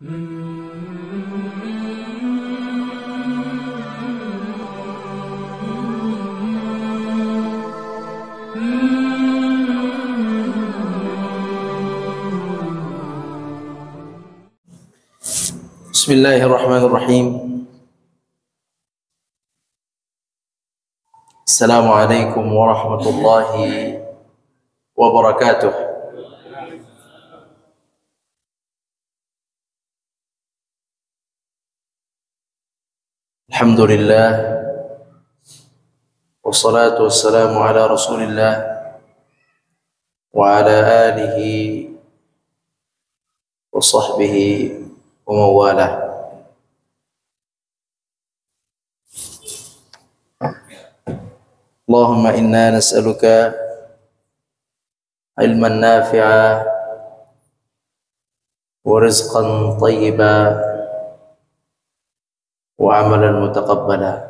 Bismillahirrahmanirrahim. Assalamualaikum warahmatullahi wabarakatuh. Alhamdulillah, wassalatu wassalamu ala rasulillah wa ala alihi wa sahbihi wa mawalah. Allahumma inna nas'aluka ilman nafi'a wa rizqan tayyiba wa amalan mutaqabbala.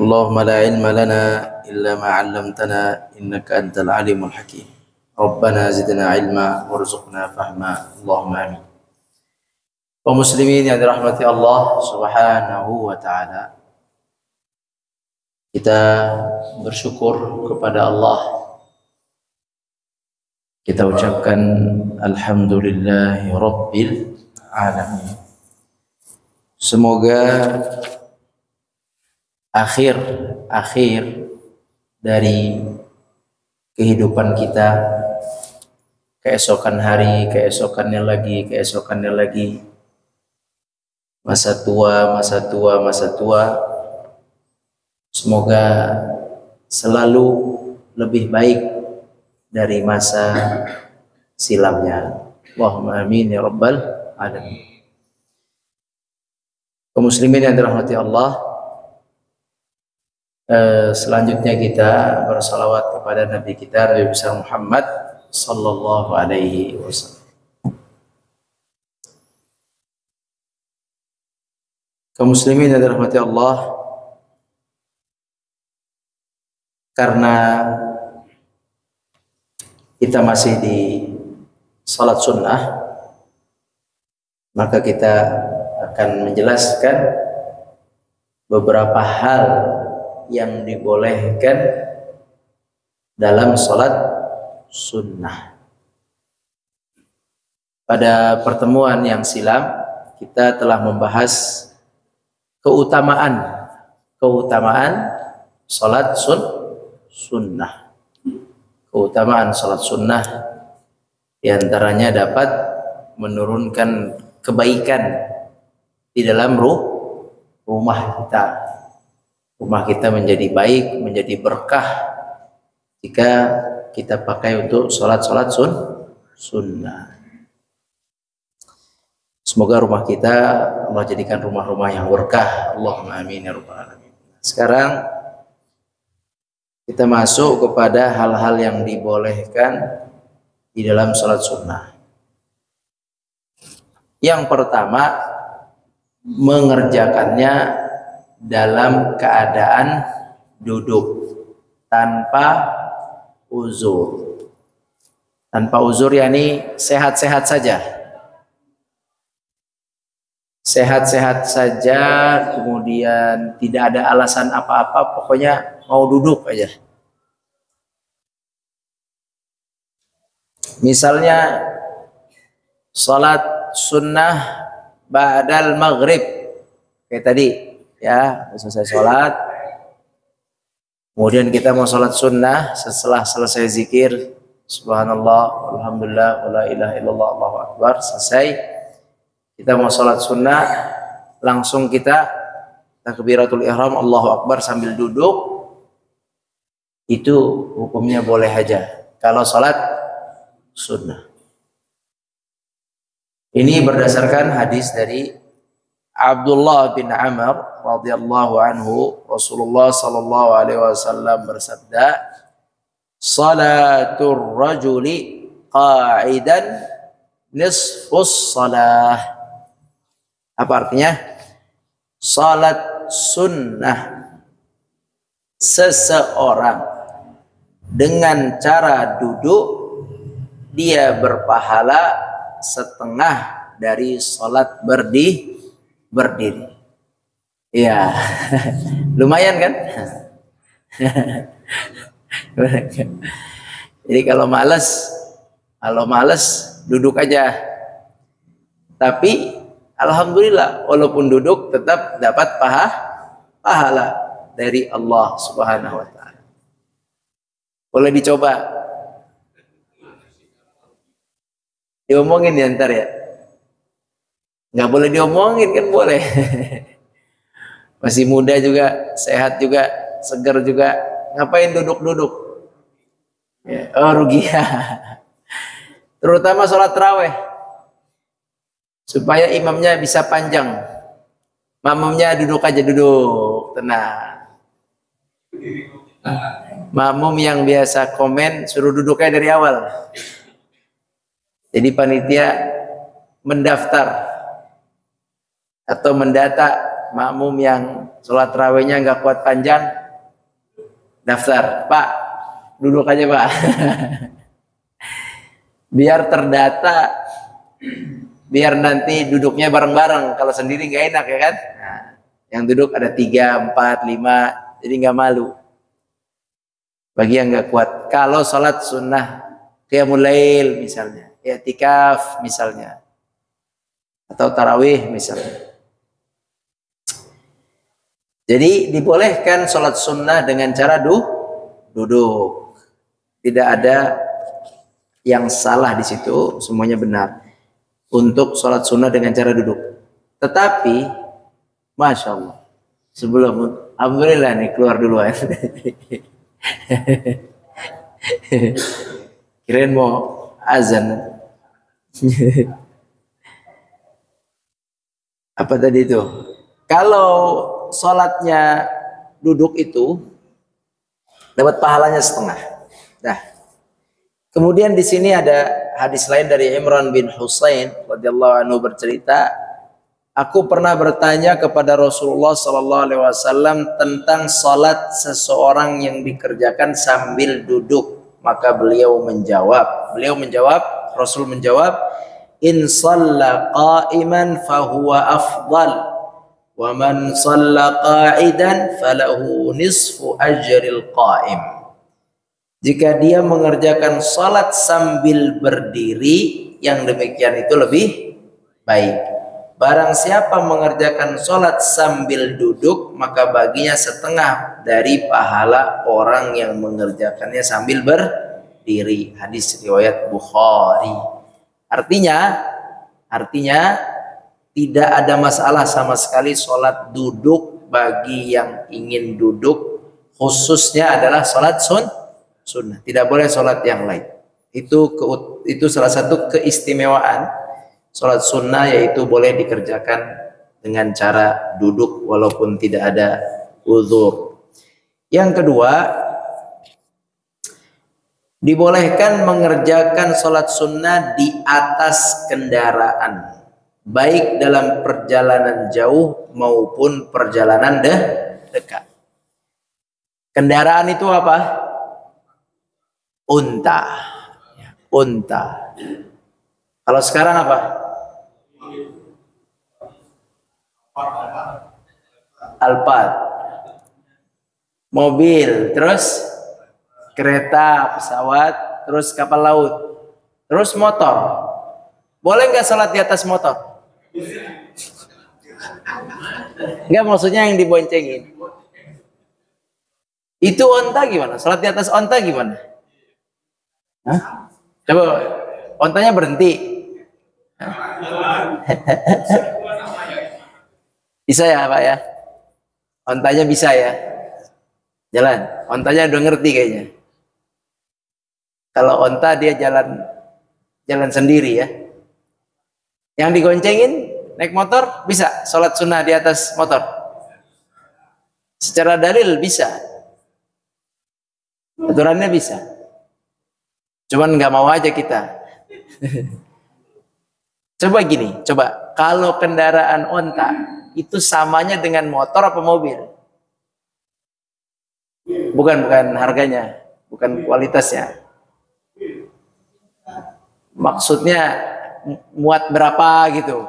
Allahumma la ilma lana illa ma 'allamtana innaka antal alimul hakim. Rabbana zidna ilma warzuqna fahma. Allahumma amin. Kaum muslimin yang dirahmati Allah Subhanahu wa taala. Kita bersyukur kepada Allah. Kita ucapkan alhamdulillahi rabbil alamin. Semoga akhir dari kehidupan kita, keesokan hari, keesokannya lagi, masa tua, semoga selalu lebih baik dari masa silamnya. Allahumma amin ya rabbal alamin. Kaum muslimin yang dirahmati Allah, selanjutnya kita bersalawat kepada Nabi kita, Nabi besar Muhammad sallallahu alaihi wasallam. Kaum muslimin yang dirahmati Allah, karena kita masih di salat sunnah, maka kita akan menjelaskan beberapa hal yang dibolehkan dalam salat sunnah. Pada pertemuan yang silam kita telah membahas keutamaan salat sunnah. Keutamaan salat sunnah diantaranya dapat menurunkan kebaikan di dalam rumah kita. Rumah kita menjadi baik, menjadi berkah jika kita pakai untuk salat sunnah. Semoga rumah kita Allah jadikan rumah-rumah yang berkah. Allahumma amin ya rabbal alamin. Sekarang kita masuk kepada hal-hal yang dibolehkan di dalam salat sunnah. Yang pertama, mengerjakannya dalam keadaan duduk tanpa uzur. Tanpa uzur yakni sehat-sehat saja. Sehat-sehat saja, kemudian tidak ada alasan apa-apa, pokoknya mau duduk aja. Misalnya salat sunnah ba'dal maghrib kayak tadi ya, selesai sholat, kemudian kita mau sholat sunnah. Setelah selesai zikir subhanallah, alhamdulillah, wala ilaha illallah, allahu akbar, selesai, kita mau sholat sunnah, langsung kita takbiratul ihram, allahu akbar sambil duduk. Itu hukumnya boleh aja kalau sholat sunnah. Ini berdasarkan hadis dari Abdullah bin Amr radhiyallahu anhu, Rasulullah sallallahu alaihi wasallam bersabda, "Salatul rajuli qa'idan nisfus salah." Apa artinya? Salat sunnah seseorang dengan cara duduk dia berpahala setengah dari sholat berdiri. Iya, lumayan kan? Jadi kalau males duduk aja. Tapi alhamdulillah walaupun duduk tetap dapat pahala dari Allah Subhanahu wa taala. Boleh dicoba. Diomongin ya ntar ya. Nggak boleh diomongin kan boleh. Masih muda juga, sehat juga, seger juga. Ngapain duduk-duduk? Ya, oh rugi. Terutama sholat tarawih. Supaya imamnya bisa panjang. Makmumnya duduk aja, duduk. Tenang. Makmum yang biasa komen suruh duduknya dari awal. Jadi panitia mendaftar atau mendata makmum yang sholat tarawihnya nggak kuat panjang, daftar, Pak, duduk aja Pak. Biar terdata, biar nanti duduknya bareng-bareng. Kalau sendiri nggak enak ya kan? Nah, yang duduk ada 3, 4, 5, jadi nggak malu. Bagi yang nggak kuat, kalau sholat sunnah qiyamul lail misalnya, i'tikaf misalnya, atau tarawih misalnya. Jadi dibolehkan sholat sunnah dengan cara duduk. Tidak ada yang salah di situ, semuanya benar. Untuk sholat sunnah dengan cara duduk. Tetapi, Masya Allah, sebelum, alhamdulillah nih keluar duluan. Kirain mau azan. Apa tadi itu? Kalau sholatnya duduk itu dapat pahalanya setengah. Nah, kemudian di sini ada hadis lain dari Imran bin Husain radhiyallahu anhu bercerita, aku pernah bertanya kepada Rasulullah sallallahu alaihi wasallam tentang salat seseorang yang dikerjakan sambil duduk. Maka Rasul menjawab, in shalla qa'iman fahuwa afdal wa man shalla qa'idan falahu nisfu ajril qa'im. Jika dia mengerjakan salat sambil berdiri, yang demikian itu lebih baik. Barang siapa mengerjakan salat sambil duduk, maka baginya setengah dari pahala orang yang mengerjakannya sambil berdiri. Hadis riwayat Bukhari. Artinya tidak ada masalah sama sekali salat duduk bagi yang ingin duduk, khususnya adalah salat sunnah. Tidak boleh salat yang lain. Itu salah satu keistimewaan salat sunnah, yaitu boleh dikerjakan dengan cara duduk walaupun tidak ada uzur. Yang kedua, dibolehkan mengerjakan salat sunnah di atas kendaraan, baik dalam perjalanan jauh maupun perjalanan dekat. Kendaraan itu apa? Unta. Kalau sekarang apa? Alphard. Mobil, terus kereta, pesawat, terus kapal laut, terus motor. Boleh nggak sholat di atas motor? Enggak, maksudnya yang diboncengin. Itu onta gimana? Sholat di atas onta gimana? Hah? Coba, ontanya berhenti. Bisa ya Pak ya? Ontanya bisa ya? Jalan. Ontanya udah ngerti kayaknya. Kalau onta dia jalan sendiri ya. Yang digoncengin naik motor bisa sholat sunnah di atas motor. Secara dalil bisa. Aturannya bisa. Cuman nggak mau aja kita. Coba gini, kalau kendaraan onta itu samanya dengan motor apa mobil? Bukan harganya, bukan kualitasnya. Maksudnya muat berapa gitu.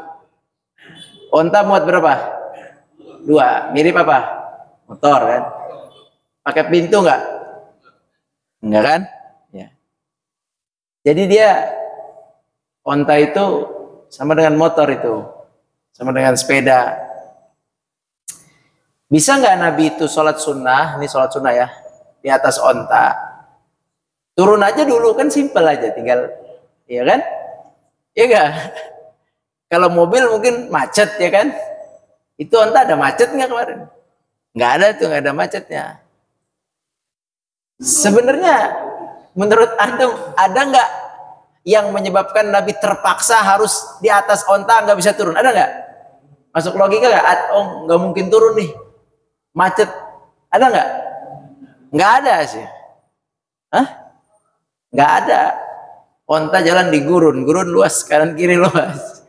Onta muat berapa? 2. Mirip apa? Motor kan? Pakai pintu nggak? Enggak kan? Ya. Jadi dia onta itu sama dengan motor itu, sama dengan sepeda. Bisa nggak Nabi itu sholat sunnah? Ini sholat sunnah ya, di atas onta. Turun aja dulu kan, simpel aja, tinggal, ya kan? Iya nggak? Kalau mobil mungkin macet ya kan? Itu onta ada macet nggak kemarin? Nggak ada tuh, nggak ada macetnya. Sebenarnya menurut antum ada nggak yang menyebabkan Nabi terpaksa harus di atas onta, nggak bisa turun? Ada nggak? Masuk logika nggak? Oh, nggak mungkin turun nih, macet. Ada nggak? Nggak ada sih. Hah? Nggak ada. Onta jalan di gurun, gurun luas, kanan kiri luas.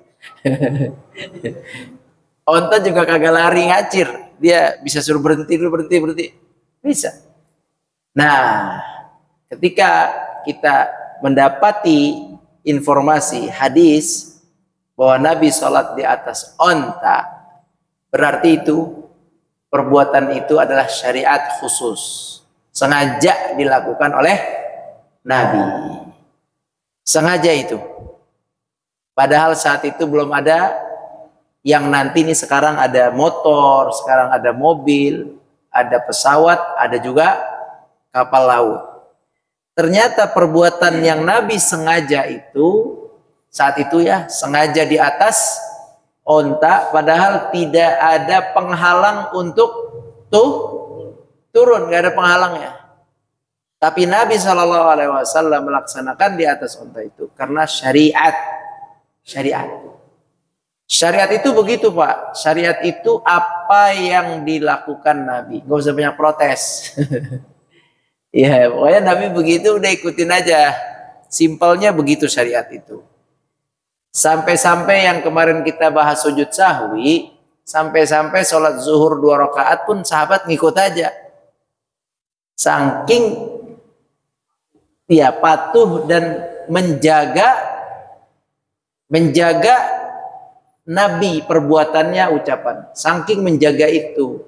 Onta juga kagak lari ngacir, dia bisa suruh berhenti dulu, berhenti, bisa. Nah, ketika kita mendapati informasi hadis bahwa Nabi sholat di atas onta, berarti itu perbuatan itu adalah syariat khusus, sengaja dilakukan oleh Nabi, sengaja itu. Padahal saat itu belum ada yang nanti ini, sekarang ada motor, sekarang ada mobil, ada pesawat, ada juga kapal laut. Ternyata perbuatan yang Nabi sengaja itu, saat itu ya, sengaja di atas onta, padahal tidak ada penghalang untuk turun, nggak ada penghalangnya. Tapi Nabi SAW melaksanakan di atas onta itu karena syariat. Syariat itu begitu Pak. Syariat itu apa yang dilakukan Nabi. Gak usah banyak protes. Ya pokoknya Nabi begitu, udah ikutin aja. Simpelnya begitu syariat itu. Sampai-sampai yang kemarin kita bahas sujud sahwi, sampai-sampai sholat zuhur 2 rakaat pun sahabat ngikut aja. Saking ya patuh dan menjaga Nabi perbuatannya, ucapan, saking menjaga itu.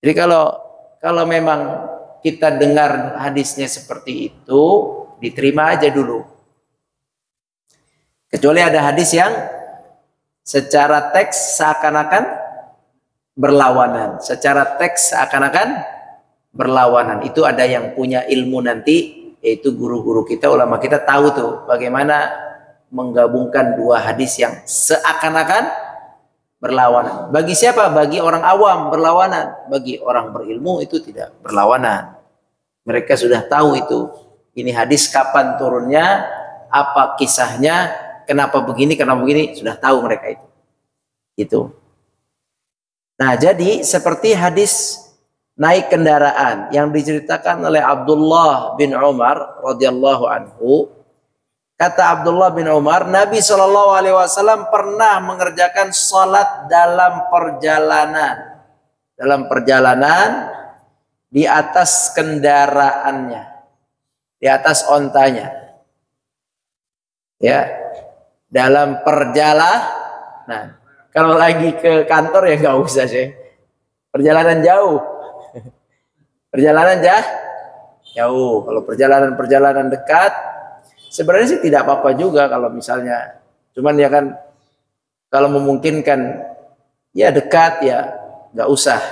Jadi kalau memang kita dengar hadisnya seperti itu, diterima aja dulu. Kecuali ada hadis yang secara teks seakan-akan berlawanan, itu ada yang punya ilmu nanti, yaitu guru-guru kita, ulama kita tahu tuh bagaimana menggabungkan 2 hadis yang seakan-akan berlawanan. Bagi siapa? Bagi orang awam berlawanan. Bagi orang berilmu itu tidak berlawanan. Mereka sudah tahu itu. Ini hadis kapan turunnya, apa kisahnya, kenapa begini, sudah tahu mereka itu. Gitu. Nah, jadi seperti hadis naik kendaraan yang diceritakan oleh Abdullah bin Umar radhiyallahu anhu. Kata Abdullah bin Umar, Nabi SAW pernah mengerjakan sholat dalam perjalanan di atas kendaraannya, di atas ontanya, ya, dalam perjalanan. Kalau lagi ke kantor ya nggak usah sih, perjalanan jauh, jauh. Kalau perjalanan dekat, sebenarnya sih tidak apa-apa juga kalau misalnya, cuman ya kan kalau memungkinkan ya dekat ya nggak usah.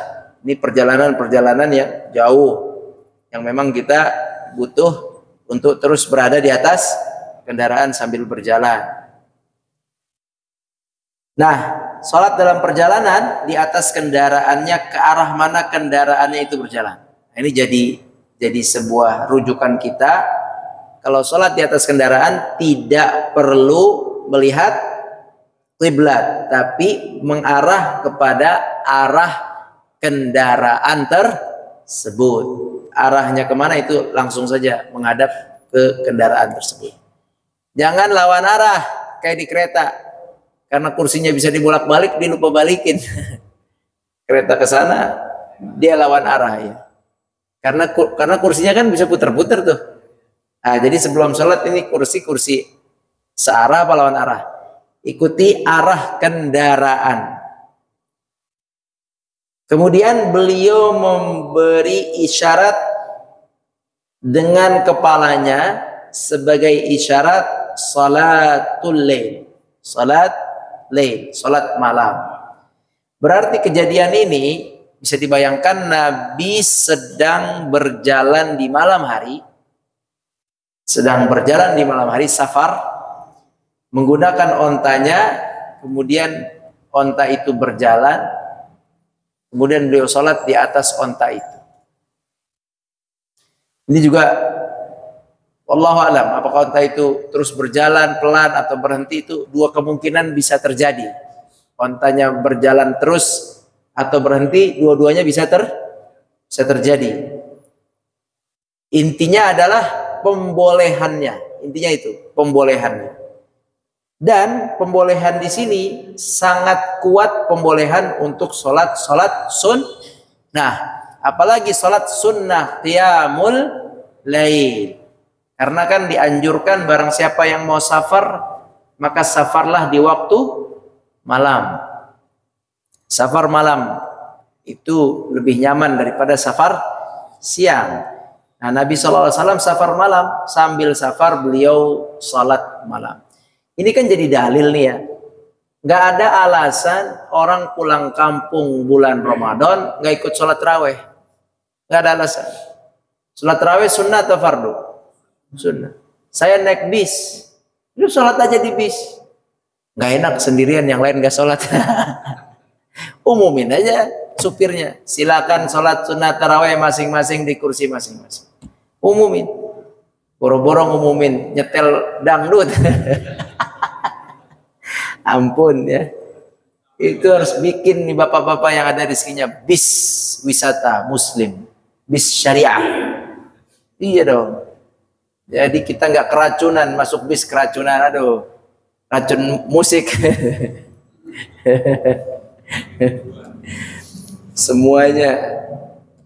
Ini perjalanan yang jauh, yang memang kita butuh untuk terus berada di atas kendaraan sambil berjalan. Nah, sholat dalam perjalanan di atas kendaraannya, ke arah mana kendaraannya itu berjalan. Nah, ini jadi sebuah rujukan kita. Kalau sholat di atas kendaraan tidak perlu melihat kiblat, tapi mengarah kepada arah kendaraan tersebut. Arahnya kemana itu langsung saja menghadap ke kendaraan tersebut. Jangan lawan arah kayak di kereta, karena kursinya bisa dibolak-balik, dia lupa balikin. Kereta ke sana, dia lawan arah ya. Karena kursinya kan bisa putar-putar tuh. Nah, jadi sebelum sholat ini kursi Searah apa lawan arah? Ikuti arah kendaraan. Kemudian beliau memberi isyarat dengan kepalanya sebagai isyarat salatul lail. Salat lail, salat malam. Berarti kejadian ini bisa dibayangkan Nabi sedang berjalan di malam hari. Sedang berjalan di malam hari, safar, menggunakan ontanya, kemudian onta itu berjalan, kemudian beliau sholat di atas onta itu. Ini juga wallahu alam, apakah onta itu terus berjalan pelan atau berhenti, itu dua kemungkinan bisa terjadi. Ontanya berjalan terus atau berhenti, dua-duanya bisa terjadi. Intinya adalah pembolehannya. Intinya itu, pembolehannya. Dan pembolehan di sini sangat kuat, pembolehan untuk sholat sunnah. Apalagi sholat sunnah qiyamul lail. Karena kan dianjurkan barang siapa yang mau safar, maka safarlah di waktu malam. Safar malam itu lebih nyaman daripada safar siang. Nah, Nabi SAW safar malam, sambil safar beliau sholat malam. Ini kan jadi dalil nih ya. Nggak ada alasan orang pulang kampung bulan Ramadan nggak ikut sholat raweh. Nggak ada alasan. Sholat raweh sunnah atau fardu? Sunnah. Saya naik bis, lu sholat aja di bis. Nggak enak sendirian, yang lain nggak sholat. Umumin aja supirnya. Silakan sholat sunnah taraweh masing-masing di kursi masing-masing. Umumin. Boro-boro ngumumin nyetel dangdut. Ampun ya. Itu harus bikin nih bapak-bapak yang ada rezekinya bis wisata muslim, bis syariah. Iya dong. Jadi kita nggak keracunan, masuk bis keracunan, aduh, racun musik. Semuanya,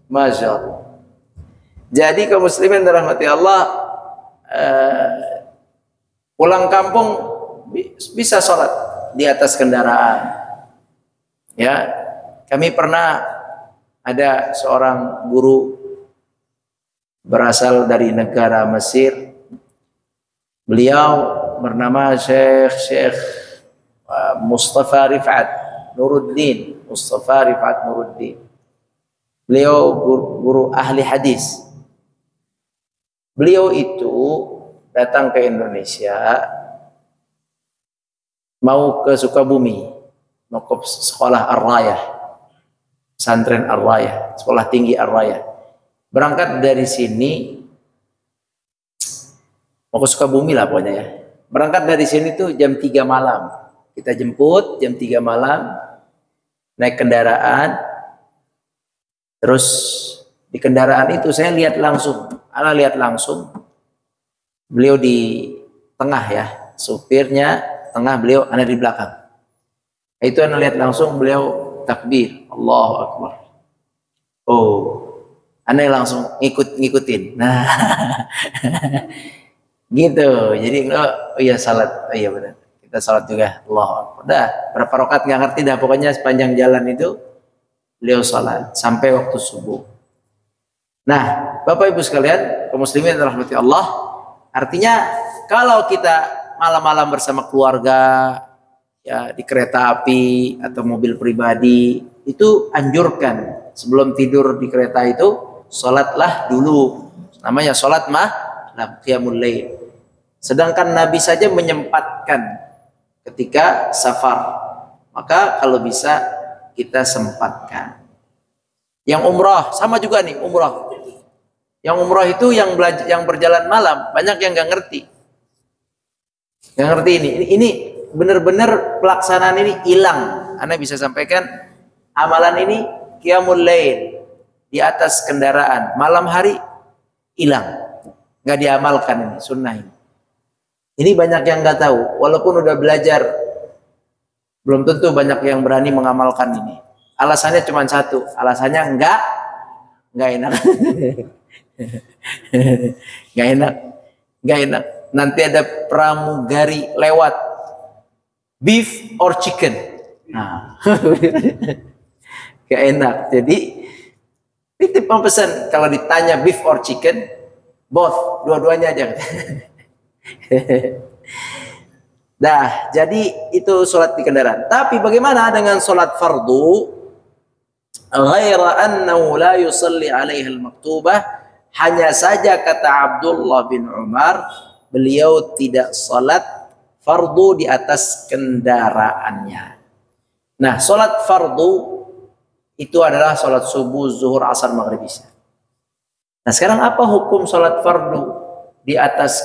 masya Allah. Jadi kaum muslimin dirahmati Allah, pulang kampung bisa sholat di atas kendaraan. Ya, kami pernah ada seorang guru berasal dari negara Mesir. Beliau bernama Syekh Mustafa Rifat Nuruddin. Mustafa Rifat Nuruddin. Beliau guru ahli hadis. Beliau itu datang ke Indonesia, mau ke Sukabumi, mau ke sekolah Ar-Rayah, pesantren Ar-Rayah, sekolah tinggi Ar-Rayah. Berangkat dari sini, mau ke Sukabumi lah pokoknya ya. Berangkat dari sini tuh jam 3 malam. Kita jemput jam 3 malam, naik kendaraan. Terus di kendaraan itu saya lihat langsung, beliau di tengah ya, supirnya tengah, beliau ada di belakang. Itu anda lihat langsung beliau takbir, Allahu Akbar. Oh, anda langsung ngikutin. Nah, gitu. Jadi oh iya salat, oh iya benar. Kita salat juga, Allahu Akbar. Dah berapa rakaat nggak ngerti dah, pokoknya sepanjang jalan itu beliau salat sampai waktu subuh. Nah, Bapak Ibu sekalian, kaum muslimin rahmati Allah, artinya kalau kita malam-malam bersama keluarga, ya di kereta api atau mobil pribadi, itu anjurkan sebelum tidur di kereta itu sholatlah dulu, namanya sholat qiyamul lail. Sedangkan Nabi saja menyempatkan ketika safar, maka kalau bisa kita sempatkan. Yang umrah sama juga nih, umrah. Yang umrah itu yang berjalan malam, banyak yang nggak ngerti. Nggak ngerti ini benar-benar pelaksanaan ini hilang. Anda bisa sampaikan amalan ini qiyamul lail di atas kendaraan malam hari hilang, nggak diamalkan ini sunnah ini. Ini banyak yang nggak tahu, walaupun udah belajar, belum tentu banyak yang berani mengamalkan ini. Alasannya cuma satu, alasannya nggak enak, nggak enak. nanti ada pramugari lewat, beef or chicken. Nah, gak enak. Jadi titip pesan, kalau ditanya beef or chicken, both, dua-duanya aja. Nah, jadi itu sholat di kendaraan. Tapi bagaimana dengan sholat fardu? Ghaira annahu la yusalli alaiha al-maktubah. Hanya saja kata Abdullah bin Umar, beliau tidak sholat fardu di atas kendaraannya. Nah, sholat fardu itu adalah sholat subuh, zuhur, asar, maghrib, isya. Nah, sekarang apa hukum sholat fardu di atas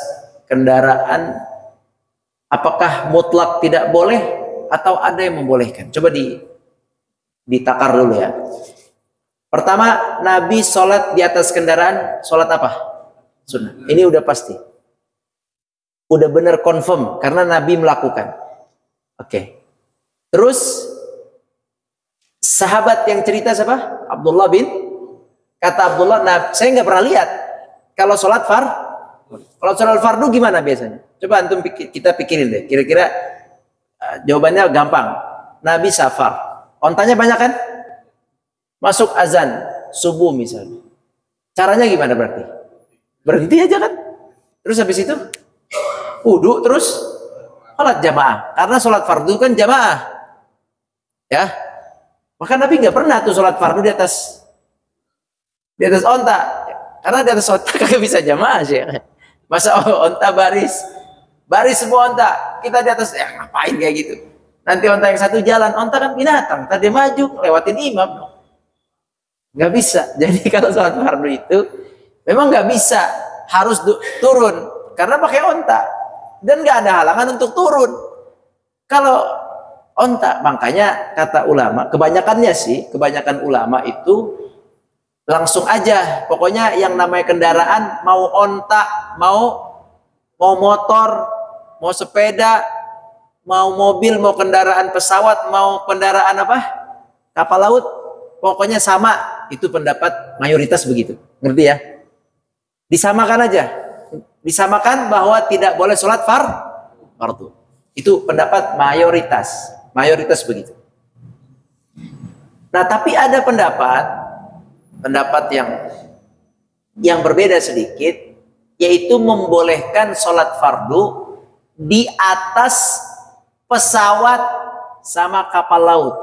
kendaraan? Apakah mutlak tidak boleh atau ada yang membolehkan? Coba ditakar dulu ya. Pertama, Nabi sholat di atas kendaraan, sholat apa? Sunnah. Ini udah pasti. Udah benar confirm karena Nabi melakukan. Oke. Terus sahabat yang cerita siapa? Abdullah bin. Kata Abdullah, nah, saya nggak pernah lihat kalau sholat kalau sholat fardu gimana biasanya? Coba antum kita pikirin deh. Kira-kira jawabannya gampang. Nabi safar, ontanya banyak kan? Masuk azan subuh misalnya. Caranya gimana berarti? Berhenti aja kan? Terus habis itu wudu, terus sholat jamaah. Karena sholat fardu kan jamaah, ya. Maka Nabi nggak pernah tuh sholat fardu di atas onta. Karena di atas onta kagak bisa jamaah sih. Masa onta baris semua onta, kita di atas, ya ngapain kayak gitu? Nanti onta yang satu jalan, onta kan binatang, tadi maju lewatin imam, nggak bisa. Jadi kalau sholat fardu itu memang nggak bisa, harus turun karena pakai onta dan nggak ada halangan untuk turun. Kalau onta, makanya kata ulama, kebanyakan ulama itu langsung aja, pokoknya yang namanya kendaraan, mau onta, mau motor, mau sepeda, mau mobil, mau kendaraan pesawat, mau kendaraan apa? Kapal laut, pokoknya sama. Itu pendapat mayoritas begitu. Ngerti ya? Disamakan aja. Disamakan bahwa tidak boleh sholat fardu. Itu pendapat mayoritas. Mayoritas begitu. Nah, tapi ada pendapat yang berbeda sedikit, yaitu membolehkan sholat fardu di atas pesawat sama kapal laut.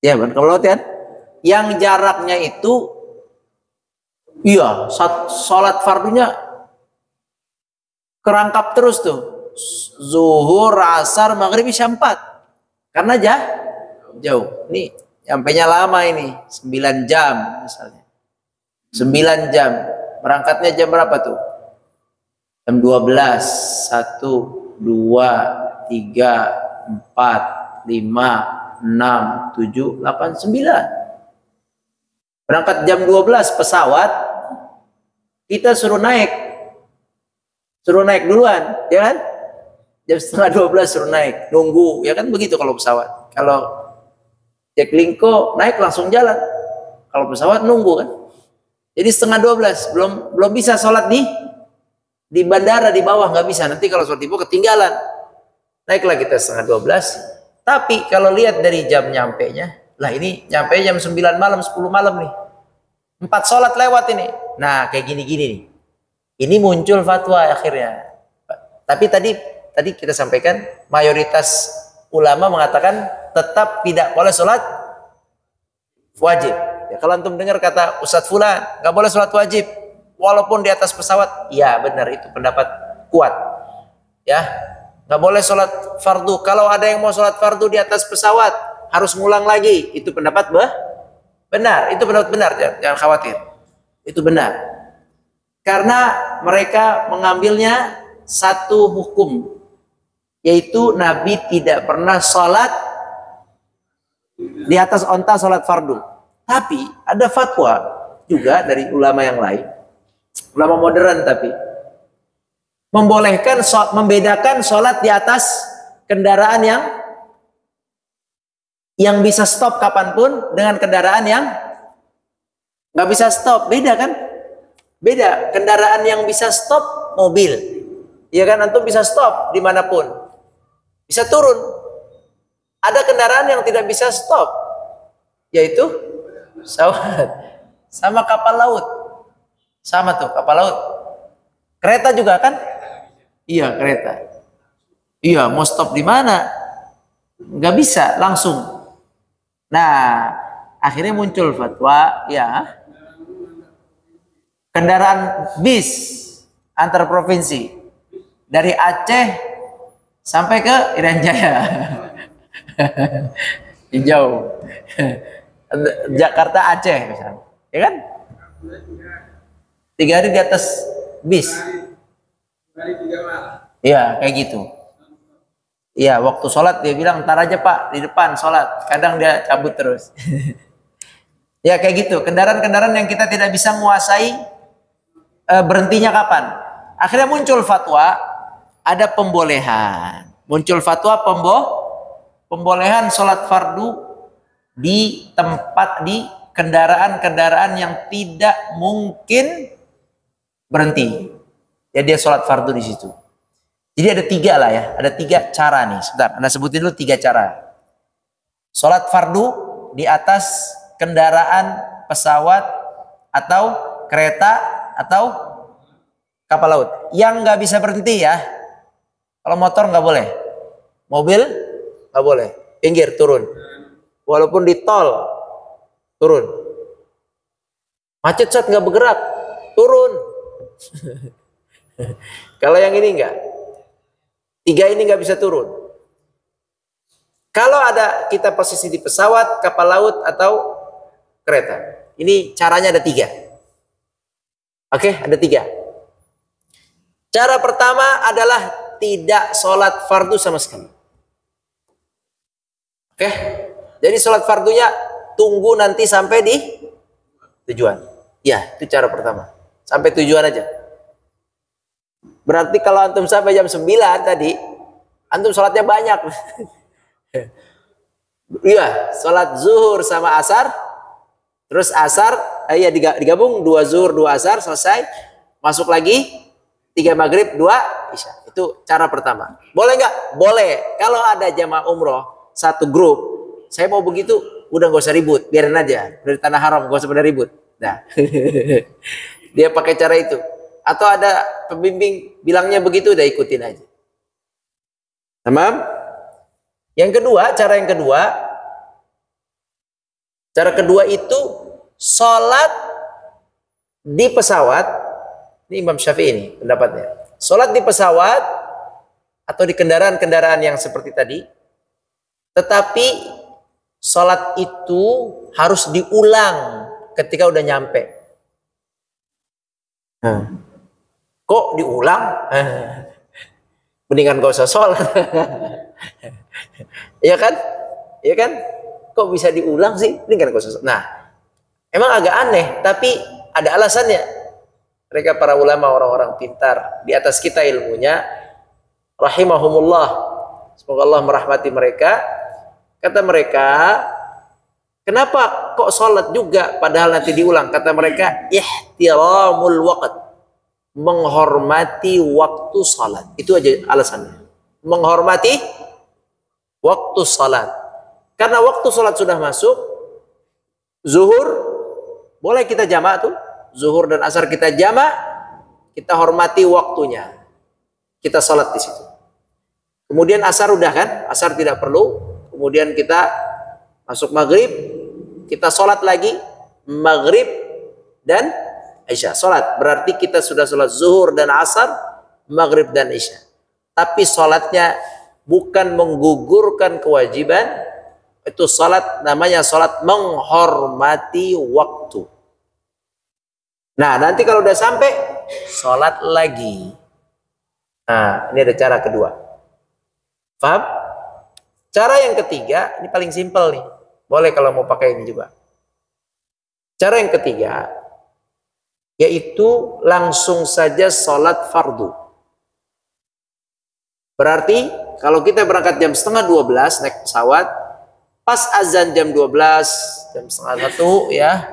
Ya, kapal laut kan? Yang jaraknya itu, iya, sholat fardunya kerangkap terus tuh. Zuhur, asar, maghrib, isya 4. Karena jauh. Nih, sampainya lama ini, 9 jam misalnya. 9 jam. Berangkatnya jam berapa tuh? Jam 12, 1, 2, 3, 4, 5, 6, 7, 8, 9. Berangkat jam 12 pesawat, kita suruh naik duluan, ya kan? Jam setengah 12 suruh naik, nunggu, ya kan begitu kalau pesawat. Kalau Jaklingko naik langsung jalan, kalau pesawat nunggu kan. Jadi setengah 12 belum bisa sholat di bandara di bawah, nggak bisa. Nanti kalau sholat di bawah ketinggalan. Naiklah kita setengah 12. Tapi kalau lihat dari jam nyampenya, lah ini nyampe jam 9 malam, 10 malam nih. 4 sholat lewat ini. Nah kayak gini-gini nih. Ini muncul fatwa akhirnya. Tapi tadi kita sampaikan mayoritas ulama mengatakan tetap tidak boleh sholat wajib. Ya, kalau antum dengar kata Ustadz Fulan nggak boleh sholat wajib walaupun di atas pesawat, ya benar, itu pendapat kuat. Ya, nggak boleh sholat fardu. Kalau ada yang mau sholat fardu di atas pesawat harus ngulang lagi. Itu pendapat benar. Itu pendapat benar. Jangan khawatir. Itu benar. Karena mereka mengambilnya satu hukum, yaitu Nabi tidak pernah sholat di atas onta sholat fardu. Tapi ada fatwa juga dari ulama yang lain, ulama modern, tapi membedakan sholat di atas kendaraan yang bisa stop kapanpun dengan kendaraan yang nggak bisa stop. Beda kan? Beda. Kendaraan yang bisa stop mobil, Iya kan, antum bisa stop dimanapun, bisa turun. Ada kendaraan yang tidak bisa stop, yaitu pesawat, sama kapal laut, sama tuh kapal laut. Kereta juga kan? Iya kereta. Iya mau stop di mana? Nggak bisa langsung. Nah akhirnya muncul fatwa ya kendaraan bis antar provinsi dari Aceh sampai ke Irian Jaya. Jauh. Jakarta Aceh misalnya, ya kan? 3 hari di atas bis. Iya kayak gitu. Iya waktu sholat dia bilang ntar aja pak di depan sholat. Kadang dia cabut terus. Ya kayak gitu. Kendaraan-kendaraan yang kita tidak bisa menguasai berhentinya kapan. Akhirnya muncul fatwa ada pembolehan. Muncul fatwa pembolehan sholat fardu di tempat di kendaraan-kendaraan yang tidak mungkin berhenti. Ya dia sholat fardu di situ. Jadi ada 3 lah ya, ada 3 cara nih. Sebentar, Anda sebutin dulu 3 cara. Sholat fardu di atas kendaraan pesawat atau kereta atau kapal laut. Yang nggak bisa berhenti ya. Kalau motor nggak boleh, mobil nggak boleh, pinggir turun. Walaupun di tol turun. Macet nggak bergerak, turun. Kalau yang ini enggak. 3 ini nggak bisa turun. Kalau ada kita posisi di pesawat, kapal laut atau kereta. Ini caranya ada 3. Oke, ada 3. Cara pertama adalah tidak sholat fardu sama sekali. Oke, jadi sholat fardunya tunggu nanti sampai di tujuan. Ya, itu cara pertama. Sampai tujuan aja. Berarti kalau antum sampai jam 9 tadi, antum sholatnya banyak. Iya, sholat zuhur sama asar, terus asar, ya digabung 2 zuhur 2 asar selesai, masuk lagi 3 maghrib 2 isya. Itu cara pertama. Boleh nggak? Boleh. Kalau ada jamaah umroh satu grup, saya mau begitu, udah nggak usah ribut, biarin aja dari tanah haram, nggak usah pada ribut. Nah, dia pakai cara itu. Atau ada pembimbing bilangnya begitu, udah ikutin aja. Tamam? Yang kedua, cara kedua itu sholat di pesawat. Ini Imam Syafi'i ini pendapatnya. Sholat di pesawat atau di kendaraan-kendaraan yang seperti tadi. Tetapi sholat itu harus diulang ketika udah nyampe. Kok diulang? Mendingan gak usah sholat. Iya kan? Iya kan? Kok bisa diulang sih? Mendingan gak usah sholat. Nah, emang agak aneh, tapi ada alasannya. Mereka para ulama, orang-orang pintar di atas kita ilmunya, rahimahumullah. Semoga Allah merahmati mereka. Kata mereka, kenapa kok sholat juga padahal nanti diulang? Kata mereka, ihtiramul waqt, menghormati waktu salat. Itu aja alasannya. Menghormati waktu salat. Karena waktu salat sudah masuk, zuhur boleh kita jamak tuh. Zuhur dan asar kita jamak, kita hormati waktunya. Kita salat di situ. Kemudian asar udah kan? Asar tidak perlu. Kemudian kita masuk maghrib, kita salat lagi maghrib dan isya. Salat berarti kita sudah salat zuhur dan asar, maghrib dan isya. Tapi salatnya bukan menggugurkan kewajiban. Itu salat namanya salat menghormati waktu. Nah, nanti kalau udah sampai salat lagi. Nah, ini ada cara kedua. Paham? Cara yang ketiga, ini paling simpel nih. Boleh kalau mau pakai ini juga. Cara yang ketiga, yaitu langsung saja sholat fardu. Berarti kalau kita berangkat jam setengah 12 naik pesawat, pas azan jam 12, jam setengah 1 ya,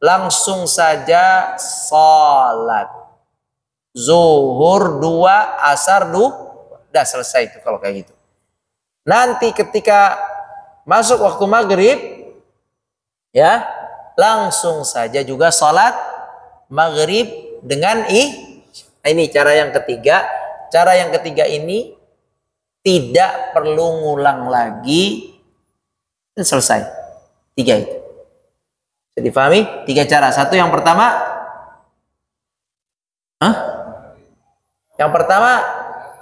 langsung saja sholat. zuhur 2, asar 2, udah selesai itu kalau kayak gitu. Nanti ketika masuk waktu maghrib, ya langsung saja juga sholat maghrib dengan ini cara yang ketiga. Cara yang ketiga ini tidak perlu ngulang lagi, dan selesai. 3 itu. Jadi dipahami? 3 cara. Satu, yang pertama, yang pertama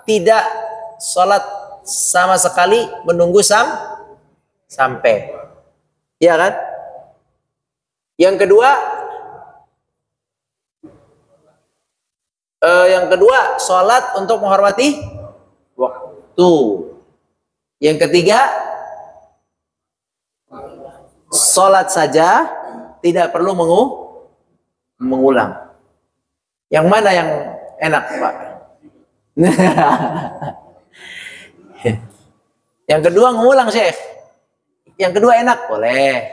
tidak sholat sama sekali menunggu sampai, ya kan? Yang kedua sholat untuk menghormati waktu. Yang ketiga sholat saja, tidak perlu mengulang. Yang mana yang enak, Pak? Yang kedua ngulang, Syekh. Yang kedua enak, boleh.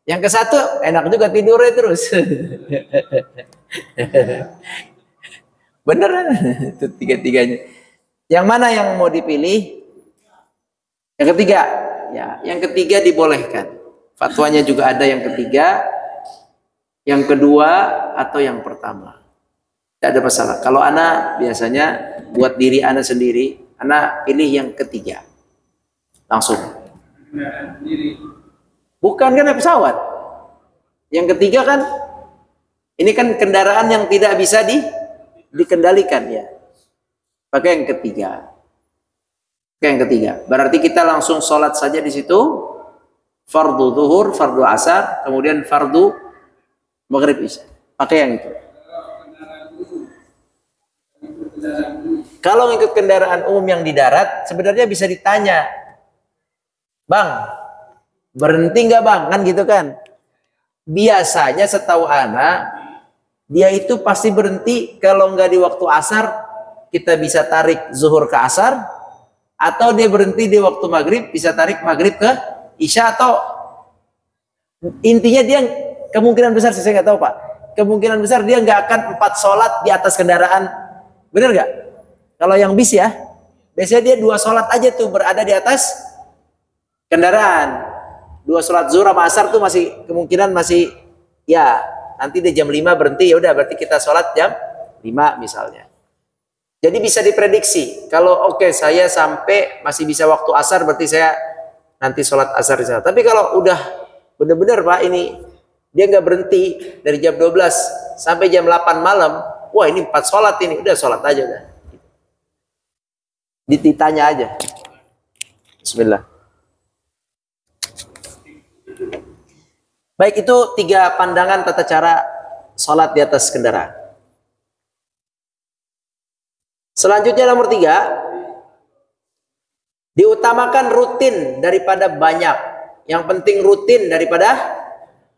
Yang ke satu enak juga tidurnya terus. Beneran itu tiga-tiganya. Yang mana yang mau dipilih? Yang ketiga. Ya, yang ketiga dibolehkan. Fatwanya juga ada yang ketiga, yang kedua atau yang pertama. Tidak ada masalah. Kalau ana biasanya buat diri ana sendiri, ana pilih yang ketiga. Langsung. Bukan kan pesawat. Yang ketiga kan, ini kan kendaraan yang tidak bisa dikendalikan ya. Pakai yang ketiga. Pakai yang ketiga. Berarti kita langsung sholat saja di situ. Fardu zuhur, fardu asar, kemudian fardu maghrib isya. Pakai yang itu. Kalau ngikut kendaraan umum yang di darat, sebenarnya bisa ditanya, Bang, berhenti nggak Bang? Kan gitu kan. Biasanya setahu ana, dia itu pasti berhenti kalau nggak di waktu asar, kita bisa tarik zuhur ke asar, atau dia berhenti di waktu maghrib, bisa tarik maghrib ke isya, atau intinya dia kemungkinan besar, saya nggak tahu Pak, kemungkinan besar dia nggak akan 4 sholat di atas kendaraan, bener nggak? Kalau yang bis ya, biasanya dia 2 sholat aja tuh berada di atas kendaraan. 2 sholat zuhur sama asar tuh masih kemungkinan masih ya, nanti dia jam 5 berhenti, ya udah berarti kita sholat jam 5 misalnya. Jadi bisa diprediksi, kalau oke, saya sampai masih bisa waktu asar, berarti saya nanti sholat asar di sana. Tapi kalau udah bener-bener Pak, ini dia nggak berhenti dari jam 12 sampai jam 8 malam, wah ini 4 sholat ini, udah sholat aja udah. Ditanya aja. Bismillah. Baik, itu 3 pandangan tata cara sholat di atas kendaraan. Selanjutnya nomor 3, diutamakan rutin daripada banyak. Yang penting rutin daripada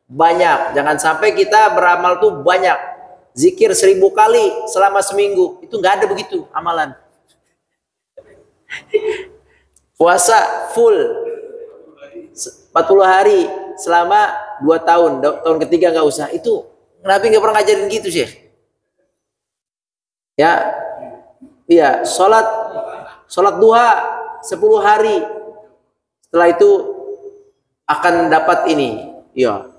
banyak. Jangan sampai kita beramal tuh banyak, zikir 1000 kali selama seminggu, itu nggak ada begitu amalan. Puasa full 40 hari selama 2 tahun, tahun ketiga nggak usah. Itu Nabi nggak pernah ngajarin gitu sih. Ya, iya, sholat duha 10 hari, setelah itu akan dapat ini. Iya,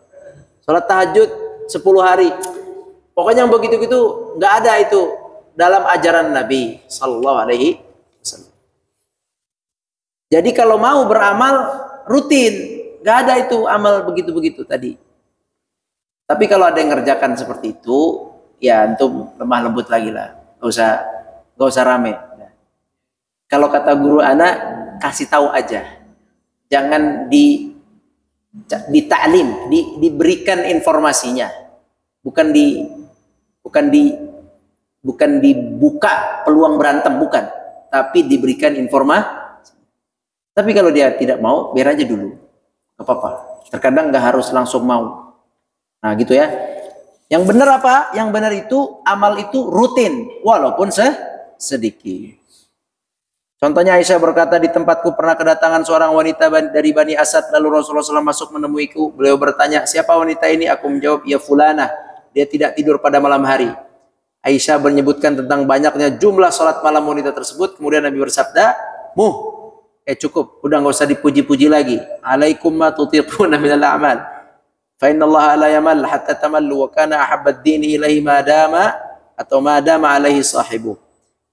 sholat tahajud 10 hari. Pokoknya yang begitu-gitu nggak ada itu dalam ajaran Nabi Sallallahu Alaihi Wasallam. Jadi kalau mau beramal rutin, nggak ada itu amal begitu-begitu tadi. Tapi kalau ada yang ngerjakan seperti itu, ya antum lemah lembut lagi lah, nggak usah rame. Kalau kata guru anak, kasih tahu aja, jangan ditaklim, diberikan informasinya, bukan dibuka peluang berantem, bukan, tapi diberikan informasi. Tapi kalau dia tidak mau, biar aja dulu, nggak apa-apa. Terkadang nggak harus langsung mau. Nah gitu ya. Yang benar apa? Yang benar itu amal itu rutin, walaupun sedikit. Contohnya Aisyah berkata, di tempatku pernah kedatangan seorang wanita dari Bani Asad, lalu Rasulullah SAW masuk menemuiku. Beliau bertanya, siapa wanita ini? Aku menjawab, ya fulanah, dia tidak tidur pada malam hari. Aisyah menyebutkan tentang banyaknya jumlah salat malam wanita tersebut. Kemudian Nabi bersabda, cukup, udah nggak usah dipuji-puji lagi. Alaikum ma tutiquna minal a'mal. Fa innallaha la yamal hatta tamallu wa kana ahabbad dini ilaihi ma dama alaihi sahibu.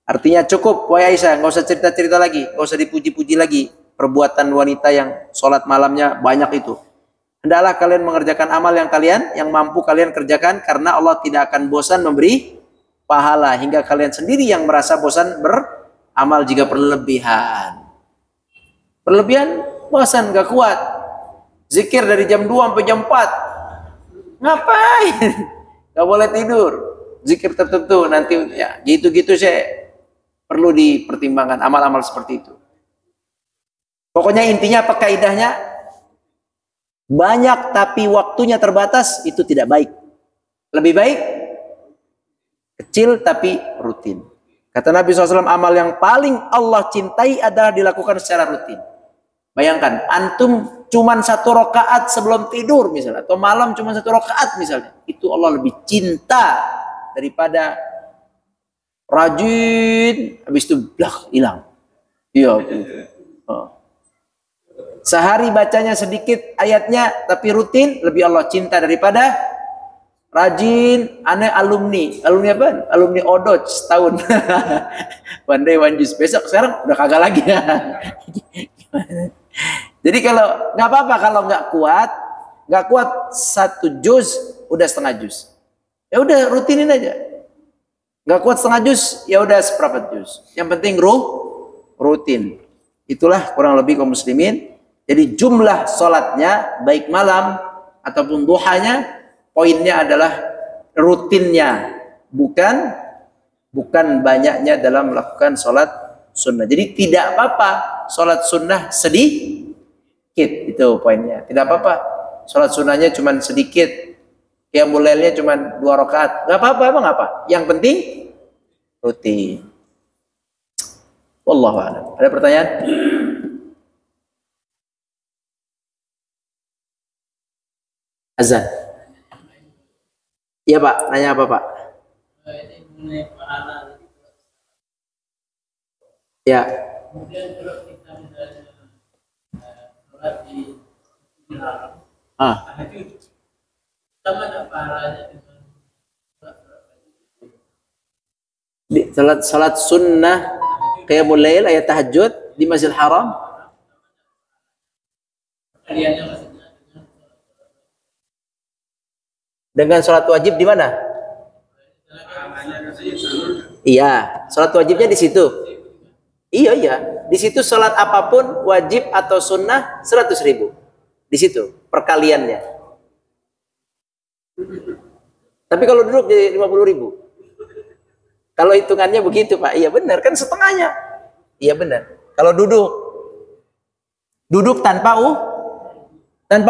Artinya cukup, wahai Aisyah, nggak usah cerita-cerita lagi, nggak usah dipuji-puji lagi. Perbuatan wanita yang sholat malamnya banyak itu. Hendaklah kalian mengerjakan amal yang mampu kalian kerjakan, karena Allah tidak akan bosan memberi pahala hingga kalian sendiri yang merasa bosan beramal jika berlebihan. Berlebihan, bosan, gak kuat. Zikir dari jam 2 sampai jam 4. Ngapain? Gak boleh tidur. Zikir tertentu nanti ya gitu-gitu saya perlu dipertimbangkan amal-amal seperti itu. Pokoknya intinya apa kaidahnya? Banyak tapi waktunya terbatas itu tidak baik. Lebih baik kecil tapi rutin. Kata Nabi SAW, amal yang paling Allah cintai adalah dilakukan secara rutin. Bayangkan, antum cuman 1 rakaat sebelum tidur misalnya, atau malam cuma 1 rakaat misalnya, itu Allah lebih cinta daripada rajin, habis itu hilang. Iya. Sehari bacanya sedikit ayatnya, tapi rutin, lebih Allah cinta daripada rajin, aneh alumni apa? Alumni Odoj setahun. One day one juice, besok sekarang udah kagak lagi. Jadi kalau nggak apa-apa kalau nggak kuat 1 juz udah setengah juz. Ya udah rutinin aja. Nggak kuat setengah juz, ya udah seperempat juz. Yang penting rutin. Itulah kurang lebih kaum muslimin. Jadi jumlah sholatnya baik malam ataupun duhanya, poinnya adalah rutinnya, bukan banyaknya dalam melakukan sholat sunnah. Jadi tidak apa-apa sholat sunnah sedikit, itu poinnya. Tidak apa-apa sholat sunnahnya cuma sedikit, qiyamul lailnya cuma 2 rakaat, nggak apa-apa, emang apa? Yang penting rutin. Wallahu a'lam. Ada pertanyaan? Azan. Iya Pak, nanya apa Pak? Ya. Kemudian kalau kita misalnya sholat di haram, sama ada pahalanya dengan salat sunnah qiyamul lail, ayat tahajud di Masjidil Haram. Dengan sholat wajib di mana? Iya, sholat wajibnya di situ. Iya, di situ sholat apapun wajib atau sunnah 100.000. Di situ perkaliannya. Tapi kalau duduk jadi 50.000. Kalau hitungannya begitu Pak, iya benar kan setengahnya. Iya benar. Kalau duduk tanpa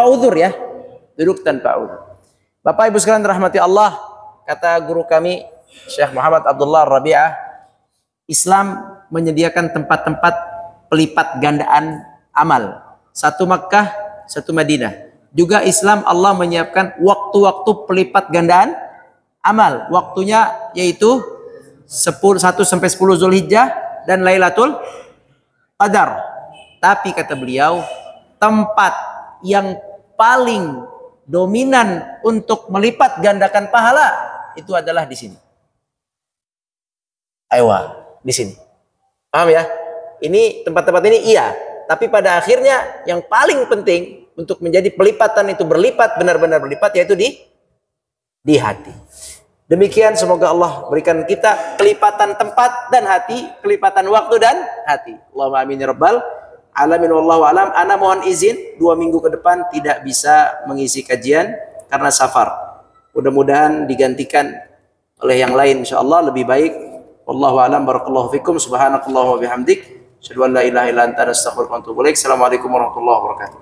uzur ya, duduk tanpa uzur. Bapak Ibu sekalian rahmati Allah, kata guru kami Syekh Muhammad Abdullah Rabi'ah, Islam menyediakan tempat-tempat pelipat gandaan amal. 1 Makkah, 1 Madinah. Juga Islam Allah menyiapkan waktu-waktu pelipat gandaan amal. Waktunya yaitu 1 sampai 10 Zulhijjah dan Lailatul Qadar. Tapi kata beliau, tempat yang paling dominan untuk melipat gandakan pahala itu adalah di sini. Di sini. Paham ya? Ini tempat-tempat ini iya, tapi pada akhirnya yang paling penting untuk menjadi pelipatan itu berlipat, benar-benar berlipat, yaitu di hati. Demikian, semoga Allah berikan kita kelipatan tempat dan hati, kelipatan waktu dan hati. Allahumma amin ya rabbal alamin. Wallahu alam. Ana mohon izin 2 minggu ke depan tidak bisa mengisi kajian karena safar. Mudah-mudahan digantikan oleh yang lain insyaallah lebih baik. Wallahu alam. Barakallahu fikum. Subhanakallahumma wa bihamdik, asyhadu an la ilaha illa anta, astaghfiruka wa atubu ilaik. Assalamualaikum warahmatullahi wabarakatuh.